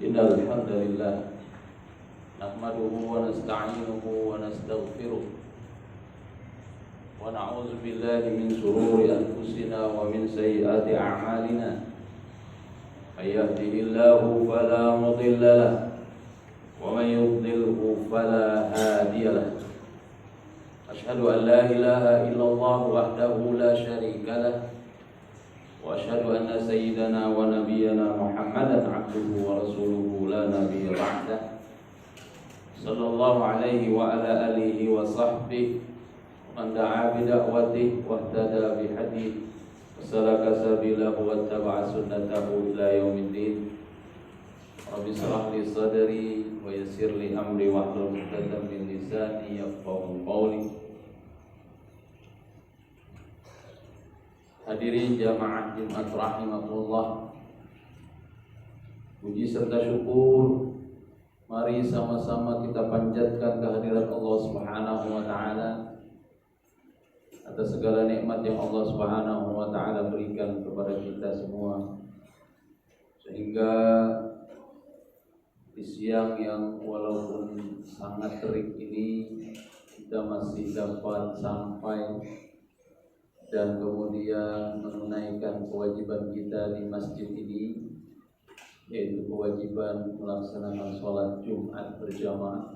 Innal hamdalillah nahmaduhu wa nasta'inuhu wa nastaghfiruh wa na'udzu billahi min shururi anfusina wa min sayyiati a'malina. May yahdihillahu fala mudilla lahu wa may yudlilhu fala hadiya lahu. Ashhadu an la ilaha illallah wahdahu la syarika lahu wa asyhadu anna sayyidana wa nabiyyana Muhammadan abduhu wa rasuluhu la nabiyya ba'dah. Sallallahu alaihi wa ala alihi wa sahbihi man da'a bi da'watihi wa ihtada bi hadihi wa salaka sabilahu wa taba'a sunnatahu ila yaumiddin. Rabbi shrah li sadri wa yassir li amri wahlul 'uqdatam min lisani yafqahu qawli. Hadirin jamaah Jumat rahimakumullah, puji serta syukur mari sama-sama kita panjatkan kehadirat Allah Subhanahu wa taala atas segala nikmat yang Allah Subhanahu wa taala berikan kepada kita semua, sehingga di siang yang walaupun sangat terik ini kita masih dapat sampai dan kemudian menunaikan kewajiban kita di masjid ini, yaitu kewajiban melaksanakan sholat Jumat berjamaah.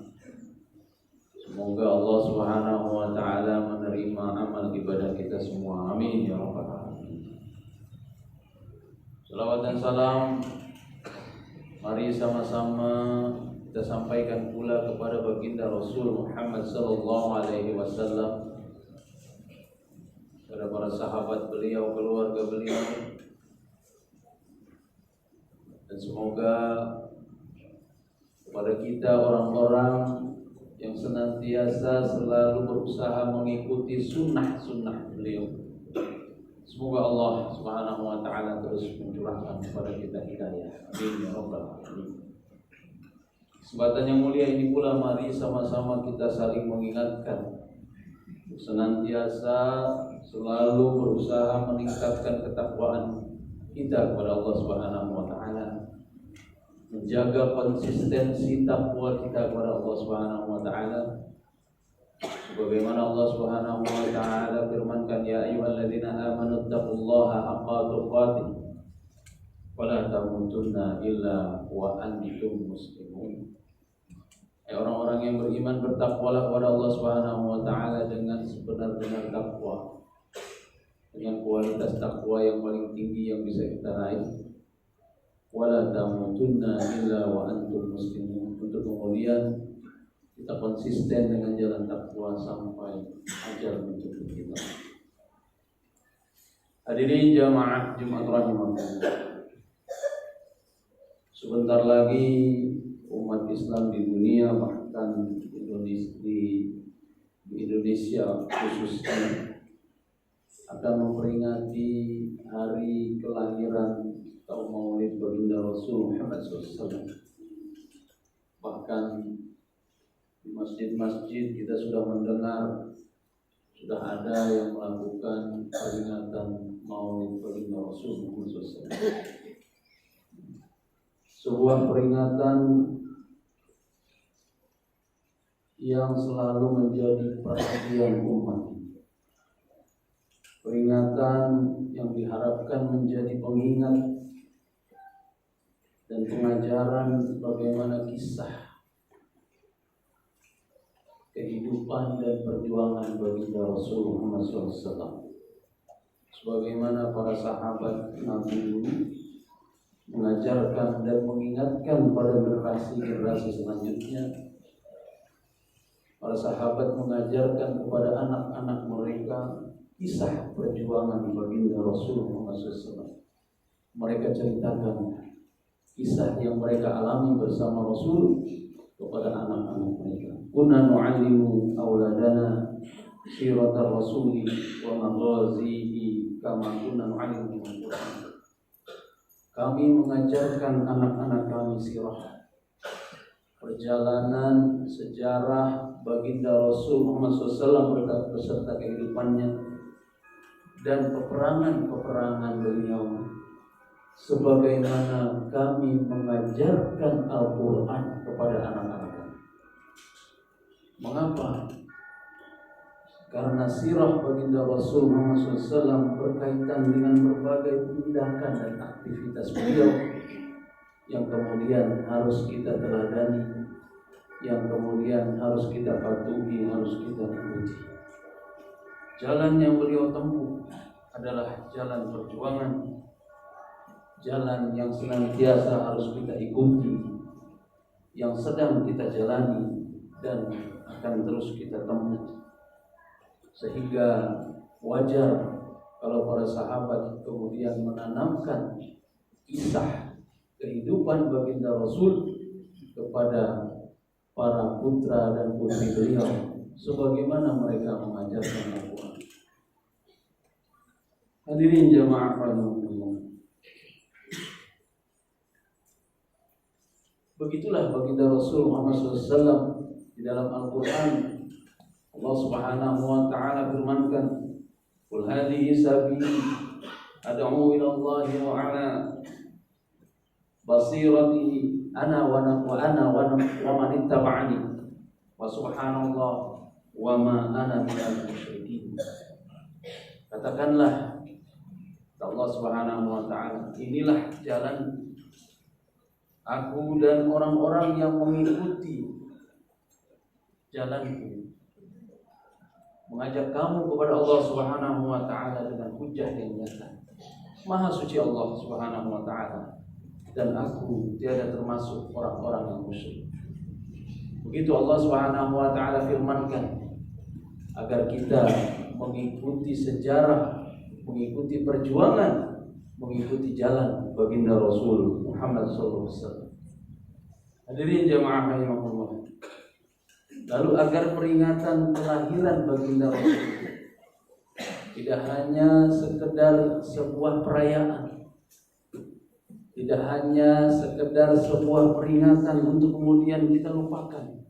Semoga Allah Subhanahu wa taala menerima amal ibadah kita semua. Amin ya rabbal alamin. Salawat dan salam mari sama-sama kita sampaikan pula kepada baginda Rasul Muhammad sallallahu alaihi wasallam, kepada para sahabat beliau, keluarga beliau, dan semoga kepada kita orang-orang yang senantiasa selalu berusaha mengikuti sunnah-sunnah beliau, semoga Allah Subhanahu wa taala terus mencurahkan kepada kita hidayah. Amin ya rabbal alamin. Kesempatan yang mulia ini pula mari sama-sama kita saling mengingatkan, senantiasa selalu berusaha meningkatkan ketakwaan kita kepada Allah Subhanahu wa taala, menjaga konsistensi takwa kita kepada Allah Subhanahu wa taala, sebagaimana Allah Subhanahu wa taala firmankan, ya ayyuhalladzina amanu taqullaha haqqa tuqatih wa la tamutunna illa wa antum muslimun. Orang-orang yang beriman, bertakwalah kepada Allah Subhanahu wa taala dengan sebenar-benar takwa, dengan kualitas takwa yang paling tinggi yang bisa kita raih. Wala tamutunna illa wa antum muslimun, untuk kemudian kita konsisten dengan jalan takwa sampai ajal menjemput kita. Hadirin jamaah Jumat rahimakumullah, sebentar lagi umat Islam di dunia, bahkan di Indonesia khususnya, akan memperingati hari kelahiran atau maulid baginda Rasul Muhammad SAW. Bahkan di masjid-masjid kita sudah mendengar, sudah ada yang melakukan peringatan maulid baginda Rasul Muhammad SAW. Sebuah peringatan yang selalu menjadi perhatian umat, peringatan yang diharapkan menjadi pengingat dan pengajaran bagaimana kisah kehidupan dan perjuangan baginda Rasul Muhammad SAW, sebagaimana para sahabat Nabi dulu mengajarkan dan mengingatkan pada generasi-generasi selanjutnya. Para sahabat mengajarkan kepada anak-anak mereka kisah perjuangan baginda Rasul Muhammad SAW. Mereka ceritakan kisah yang mereka alami bersama Rasul kepada anak-anak mereka. Kunna nu'allimu auladana siratal rasuli wa maghazihi kama kunna nu'allimu al-Qur'an. Kami mengajarkan anak-anak kami sirah, perjalanan sejarah baginda Rasul Muhammad SAW beserta kehidupannya dan peperangan-peperangan beliau, sebagaimana kami mengajarkan Al-Quran kepada anak-anak kami. Mengapa? Karena sirah baginda Rasul Muhammad SAW berkaitan dengan berbagai tindakan dan aktivitas beliau yang kemudian harus kita teladani, yang kemudian harus kita patuhi, harus kita ikuti. Jalan yang beliau tempuh adalah jalan perjuangan, jalan yang senantiasa harus kita ikuti, yang sedang kita jalani dan akan terus kita tempuh. Sehingga wajar kalau para sahabat kemudian menanamkan kisah kehidupan baginda Rasul kepada para putra dan putri beliau, sebagaimana mereka mengajarkan Al-Quran. Hadirin jamaah rahimahullah. Begitulah baginda Rasul Muhammad SAW di dalam Al-Quran. Allah Subhanahu wa ta'ala firmankan, "Qul hadhihi sabili ad'u ila Allah wa 'ala basirati ana wa man ittaba'ani wa subhanallah wa ma ana minal musyrikin." Katakanlah Allah Subhanahu wa ta'ala, inilah jalan aku dan orang-orang yang mengikuti jalanku, mengajak kamu kepada Allah Subhanahu wa ta'ala dengan hujjah yang nyata. Maha suci Allah Subhanahu wa ta'ala, dan aku tiada termasuk orang-orang yang musyrik. Begitu Allah Subhanahu wa ta'ala firmankan agar kita mengikuti sejarah, mengikuti perjuangan, mengikuti jalan baginda Rasul Muhammad SAW. Hadirin jamaah rahimahullah. Lalu agar peringatan kelahiran baginda Rasul tidak hanya sekedar sebuah perayaan, tidak hanya sekedar sebuah peringatan untuk kemudian kita lupakan,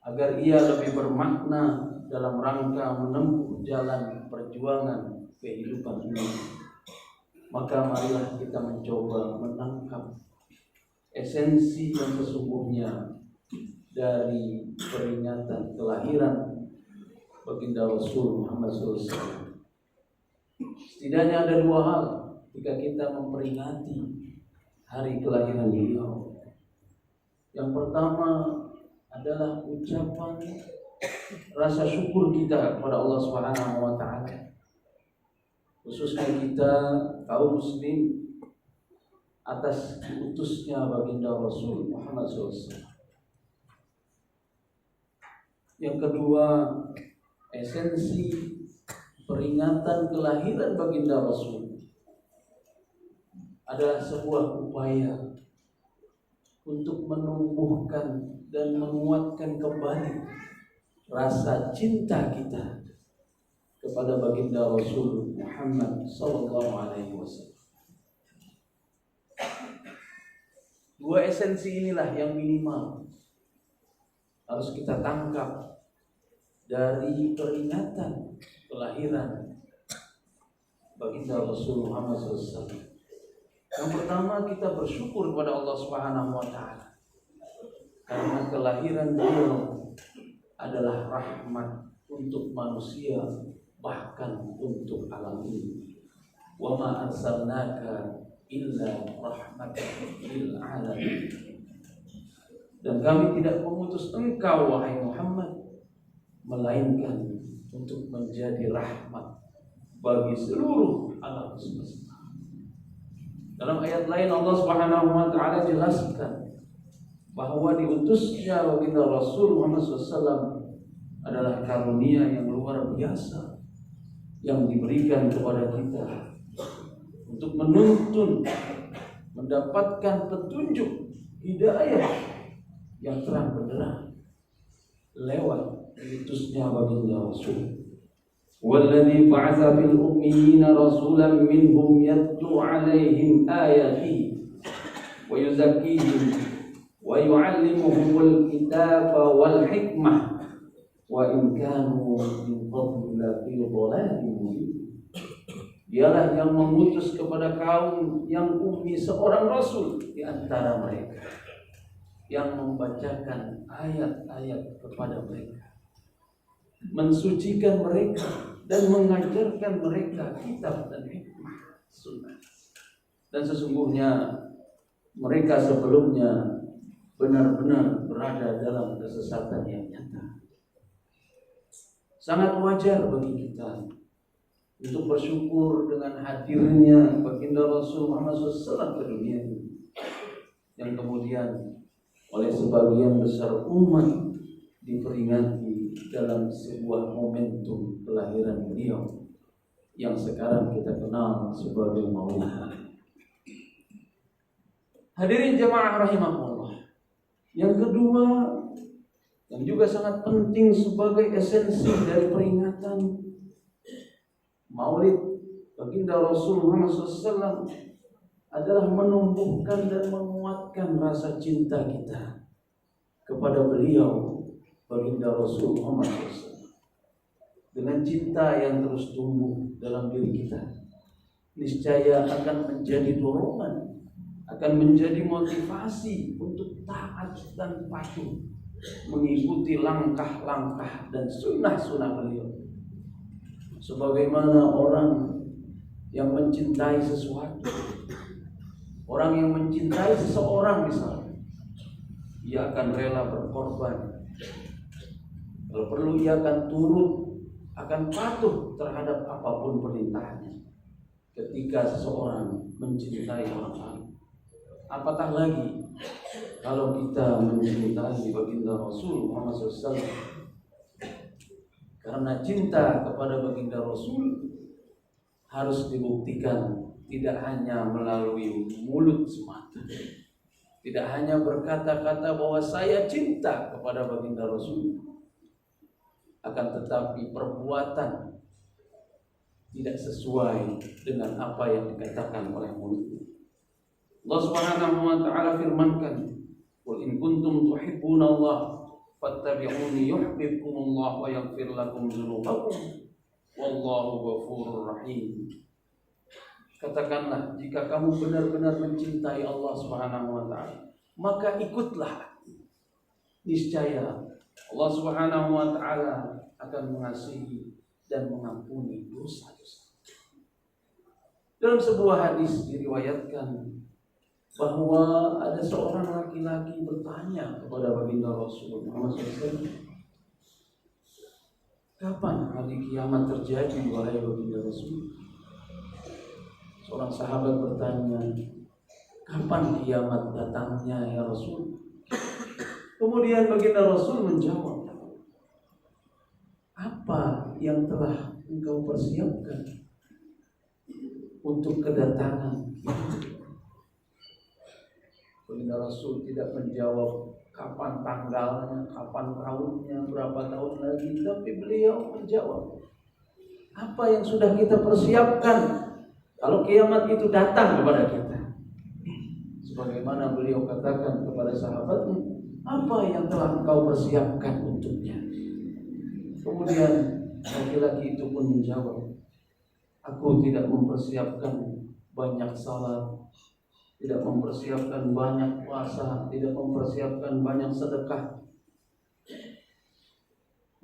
agar ia lebih bermakna dalam rangka menempuh jalan perjuangan kehidupan ini, maka marilah kita mencoba menangkap esensi yang sesungguhnya dari peringatan kelahiran baginda Rasul Muhammad SAW. Setidaknya ada dua hal jika kita memperingati hari kelahiran beliau. Yang pertama adalah ucapan rasa syukur kita kepada Allah Subhanahu wa ta'ala, khususnya kita kaum muslim atas diutusnya baginda Rasul Muhammad SAW. Yang kedua, esensi peringatan kelahiran baginda Rasul adalah sebuah upaya untuk menumbuhkan dan menguatkan kembali rasa cinta kita kepada baginda Rasul Muhammad SAW. Dua esensi inilah yang minimal harus kita tangkap dari peringatan kelahiran baginda Rasul Muhammad SAW. Yang pertama, kita bersyukur kepada Allah Subhanahu wa ta'ala karena kelahiran beliau adalah rahmat untuk manusia, bahkan untuk alam ini. Wa ma arsalnaka illa rahmatan lil alamin. Dan kami tidak mengutus engkau wahai Muhammad melainkan untuk menjadi rahmat bagi seluruh alam semesta. Dalam ayat lain Allah Subhanahu wa ta'ala jelaskan bahwa diutusnya baginda Rasul Muhammad SAW adalah karunia yang luar biasa yang diberikan kepada kita untuk menuntun, mendapatkan petunjuk hidayah yang terang benderang lewat diutusnya baginda Rasul. Walladzi ba'atsa fil ummiyina rasulan minhum yatlu 'alaihim ayatihi wa yuzakkihim wa yu'allimuhumul kitaba wal hikmah wa in kanu min qablu la fi dhalalin mubin. Dialah yang mengutus kepada kaum yang ummi seorang rasul di antara mereka yang membacakan ayat-ayat kepada mereka, mensucikan mereka dan mengajarkan mereka kitab dan hikmah sunnah. Dan sesungguhnya mereka sebelumnya benar-benar berada dalam kesesatan yang nyata. Sangat wajar bagi kita untuk bersyukur dengan hadirnya baginda Rasul Muhammad SAW ke dunia ini, yang kemudian oleh sebagian besar umat diperingati dalam sebuah momentum kelahiran beliau yang sekarang kita kenal sebagai Maulid. Hadirin jamaah rahimahullah. Yang kedua, yang juga sangat penting sebagai esensi dari peringatan Maulid baginda Rasul Muhammad SAW adalah menumbuhkan dan menguatkan rasa cinta kita kepada beliau baginda Rasul Muhammad SAW. Dengan cinta yang terus tumbuh dalam diri kita, niscaya akan menjadi dorongan, akan menjadi motivasi untuk taat dan patuh mengikuti langkah-langkah dan sunnah-sunnah beliau. Sebagaimana orang yang mencintai sesuatu, orang yang mencintai seseorang misalnya, ia akan rela berkorban. Kalau perlu ia akan turut, akan patuh terhadap apapun perintahnya ketika seseorang mencintai orang lain. Apatah lagi kalau kita mencintai baginda Rasul Muhammad SAW. Karena cinta kepada baginda Rasul harus dibuktikan tidak hanya melalui mulut semata, tidak hanya berkata-kata bahwa saya cinta kepada baginda Rasul, akan tetapi perbuatan tidak sesuai dengan apa yang dikatakan oleh mulut. Allah Subhanahu wa taala firmankan, "Qul in kuntum tuhibbunallaha fattabi'uni yuhibbukumullah wa yaghfir lakum dzunubakum wallahu ghafurur rahim." Katakanlah, jika kamu benar-benar mencintai Allah Subhanahu wa taala, maka ikutlah. Niscaya Allah Subhanahu wa taala akan mengasihi dan mengampuni dosa-dosa. Dalam sebuah hadis diriwayatkan bahwa ada seorang laki-laki bertanya kepada baginda Rasul Muhammad SAW, "Kapan hari kiamat terjadi, wahai baginda Rasul?" Seorang sahabat bertanya, "Kapan kiamat datangnya ya Rasul?" Kemudian baginda Rasul menjawab, "Apa yang telah engkau persiapkan untuk kedatangan kiamat?" Baginda Rasul tidak menjawab kapan tanggalnya, kapan tahunnya, berapa tahun lagi, tapi beliau menjawab, apa yang sudah kita persiapkan kalau kiamat itu datang kepada kita. Sebagaimana beliau katakan kepada sahabatnya, apa yang telah engkau persiapkan untuknya? Kemudian laki-laki itu pun menjawab, aku tidak mempersiapkan banyak salat, tidak mempersiapkan banyak puasa, tidak mempersiapkan banyak sedekah.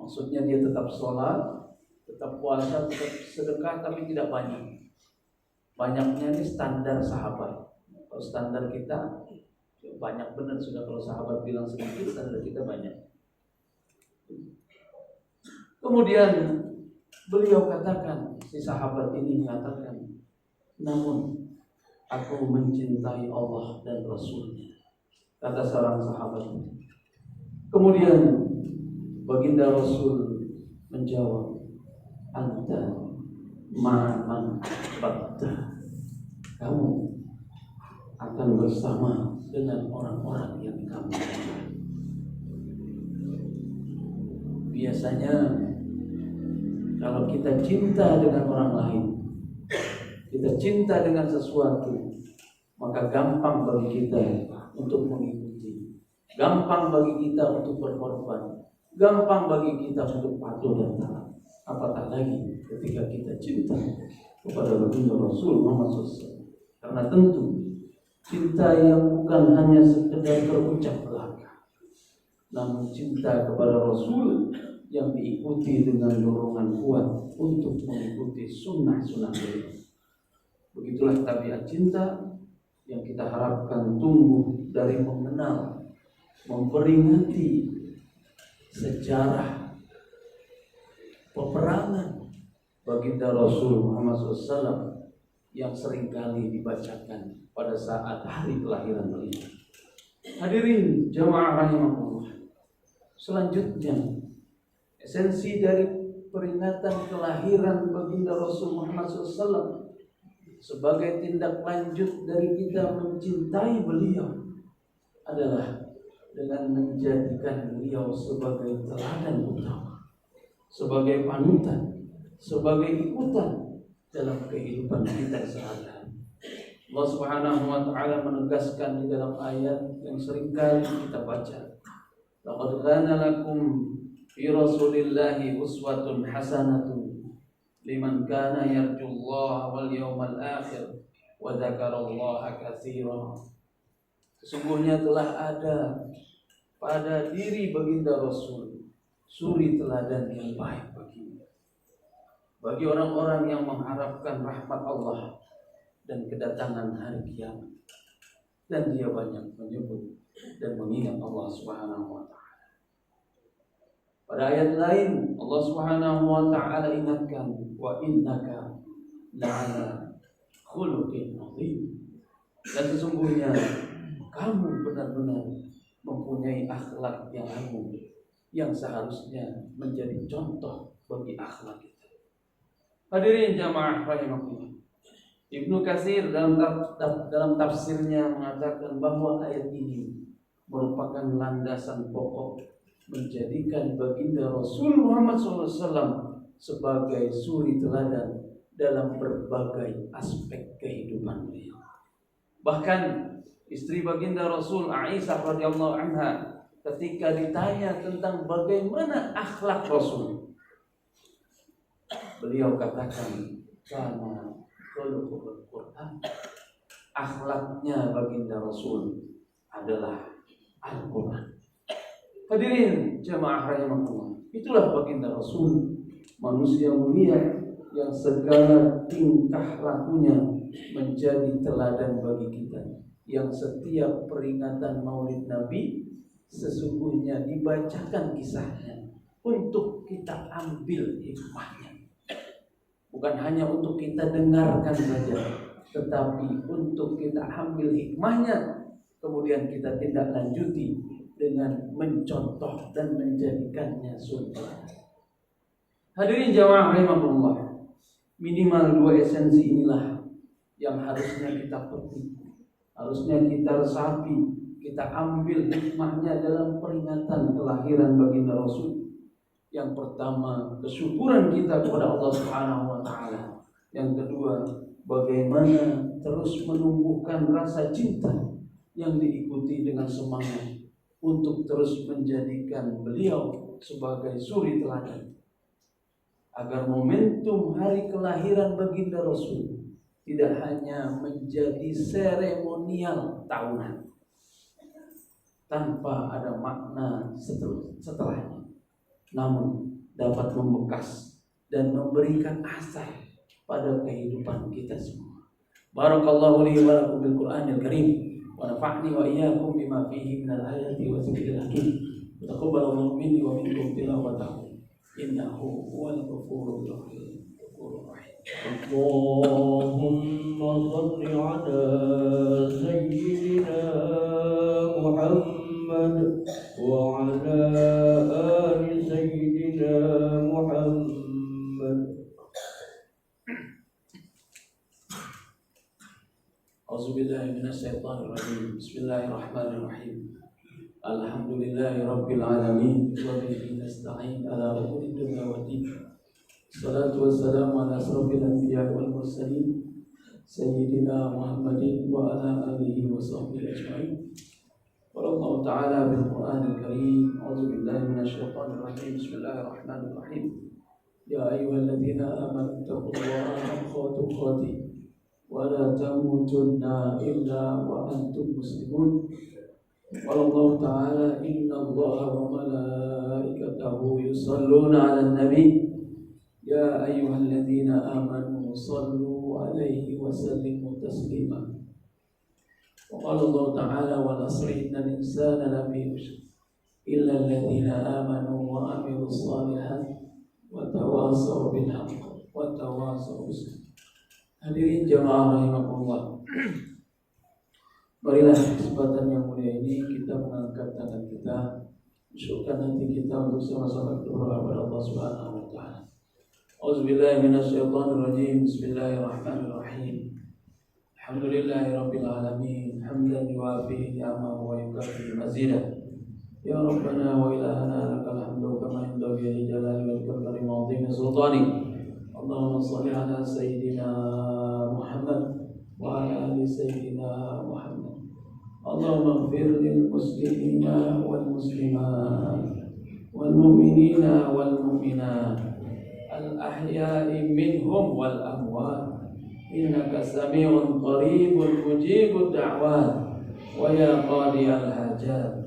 Maksudnya dia tetap sholat, tetap puasa, tetap sedekah, tapi tidak banyak. Banyaknya ini standar sahabat. Kalau standar kita banyak benar sudah. Kalau sahabat bilang sedikit, standar kita banyak. Kemudian beliau katakan, si sahabat ini mengatakan, namun aku mencintai Allah dan Rasulnya, kata seorang sahabat. Kemudian baginda Rasul menjawab, anta ma'aman batta, kamu akan bersama dengan orang-orang yang kamu cintai. Biasanya kalau kita cinta dengan orang lain, kita cinta dengan sesuatu, maka gampang bagi kita untuk mengikuti, gampang bagi kita untuk berkorban, gampang bagi kita untuk patuh dan taat. Apatah lagi ketika kita cinta kepada baginda Rasul Muhammad SAW. Karena tentu cinta yang bukan hanya sekedar terucap belaka, namun cinta kepada Rasul yang diikuti dengan dorongan kuat untuk mengikuti sunnah-sunnah beliau. Begitulah tabiat cinta yang kita harapkan tumbuh dari mengenal, memperingati sejarah peperangan baginda Rasul Muhammad SAW yang seringkali dibacakan pada saat hari kelahiran beliau. Hadirin jamaah rahimahullah. Selanjutnya, esensi dari peringatan kelahiran baginda Rasul Muhammad SAW sebagai tindak lanjut dari kita mencintai beliau adalah dengan menjadikan beliau sebagai teladan utama, sebagai panutan, sebagai ikutan dalam kehidupan kita sehari-hari. Allah Subhanahu wa taala menegaskan di dalam ayat yang seringkali kita baca, laqad kana lakum fi rasulillahi uswatun hasanatun liman kana yarjullaha wal yawmal akhir wa dzakarallaha katsiran. Sesungguhnya telah ada pada diri baginda Rasul suri teladan yang baik bagi orang-orang yang mengharapkan rahmat Allah dan kedatangan hari kiamat. Dan dia banyak menyebut dan mengingat Allah Subhanahu wa taala. Pada ayat lain Allah Subhanahu wa taala ingatkan, wa innaka la'ala khuluqin 'adzim. Dan sesungguhnya kamu benar-benar mempunyai akhlak yang agung yang seharusnya menjadi contoh bagi akhlak kita. Hadirin jamaah rahimahullah. Ibnu Katsir dalam tafsirnya mengatakan bahwa ayat ini merupakan landasan pokok menjadikan baginda Rasul Muhammad SAW sebagai suri teladan dalam berbagai aspek kehidupan beliau. Bahkan istri baginda Rasul Aisyah radhiyallahu anha ketika ditanya tentang bagaimana akhlak Rasul, beliau katakan, karena khuluqul Quran, akhlaknya baginda Rasul adalah Al-Quran. Hadirin jamaah rahimahullah, itulah baginda Rasul, manusia mulia yang segala tingkah lakunya menjadi teladan bagi kita, yang setiap peringatan Maulid Nabi sesungguhnya dibacakan kisahnya untuk kita ambil hikmahnya. Bukan hanya untuk kita dengarkan saja, tetapi untuk kita ambil hikmahnya, kemudian kita tindak lanjuti dengan mencontoh dan menjadikannya sunnah. Hadirin jamaah rahimahullah, minimal dua esensi inilah yang harusnya kita petik, harusnya kita resapi, kita ambil hikmahnya dalam peringatan kelahiran baginda Rasul. Yang pertama, kesyukuran kita kepada Allah Subhanahu wa taala. Yang kedua, bagaimana terus menumbuhkan rasa cinta yang diikuti dengan semangat untuk terus menjadikan beliau sebagai suri teladan, agar momentum hari kelahiran baginda Rasul tidak hanya menjadi seremonial tahunan tanpa ada makna setelahnya, namun dapat membekas dan memberikan asar pada kehidupan kita semua. Barakallahu li wa lakum bil Qur'anil Karim wa nafa'ni wa iyyakum bima fihi minal ayati wa dzikril hakim. Taqabbalallahu minni wa minkum tilawatahu innahu huwal ghafurur rahim. Allahumma shalli ala sayyidina Muhammad wa ala ali sayyidina Muhammad. A'udzubillahi minasyaitonir rajim. Bismillahirrahmanirrahim. Alhamdulillahi rabbil alamin wa bihi nasta'in ala umuri dunya waddin. Salatu wassalamu ala asrofil anbiya wal mursalin sayyidina Muhammadin wa ala alihi wa sahbihi ajma'in. Wallahu ta'ala bil Qur'anil Karim. A'udzu billahi minasyaitonir rajim. Bismillahirrahmanirrahim. يا أيها الذين آمنوا اتقوا الله حق تقاته ولا تموتن إلا وأنتم مسلمون. قال الله تعالى إن الله وملائكته يصلون على النبي يا أيها الذين آمنوا صلوا عليه وسلموا تسليما. وقال الله تعالى والعصر إن الإنسان لفي خسر إلا الذين آمنوا وعملوا الصالحات watawasau bil haqq watawasau bis sabr. Hadirin jamaah rahimakumullah. Marilah kesempatan yang mulia ini kita mengangkat tangan kita, masukkan hati kita untuk sama-sama berdoa kepada Allah Subhanahu wa taala. Auzubillahi minasyaitonir rajim. Bismillahirrahmanirrahim. Alhamdulillahirabbil alamin. Hamdan yuwafi ni'amahu wa yukafi mazidah. Ya Rabbana wa ilahana lakal hamdu kama yanbaghi li jalali wajhika karim azimi sultanik. Allahumma shalli ala sayyidina Muhammad wa ala ali sayyidina Muhammad. Allahumma ighfir lil muslimina wal muslimat wal mu'minina wal mu'minat al ahya'i minhum wal amwat. Innaka sami'un qaribun mujibud da'wat wa ya qadiyal hajat.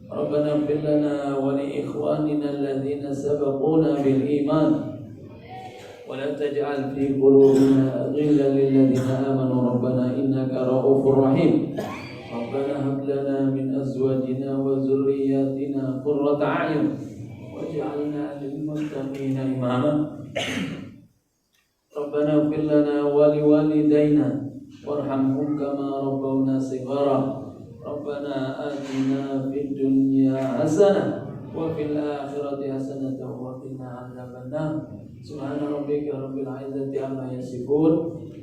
ربنا اغفر لنا ولإخواننا الذين سبقونا بالإيمان ولا تجعل في قلوبنا غلا للذين آمنوا ربنا إنك رؤوف رحيم. ربنا هب لنا من أزواجنا وذرياتنا قرة أعين واجعلنا للمتقين إماما. ربنا اغفر لنا ولوالدينا وارحمهم كما ربونا صغارا. ربنا آتنا في الدنيا حسنة وفي الآخرة حسنة وقنا عذاب النار. سبحان ربك رب العزة عما يصفون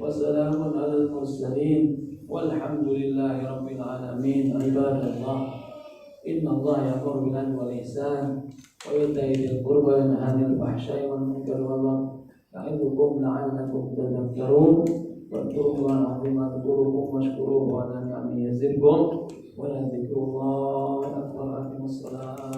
وسلام على المرسلين والحمد لله رب العالمين. عباد الله إن الله يأمر بالعدل والإحسان وإيتاء ذي القربى وينهى عن الفحشاء والمنكر والبغي يعظكم لعلكم تذكرون. واذكروا الله العظيم اذكركم واشكروه على نعمه يزدكم ولذكر الله أكبر. أقيموا الصلاة.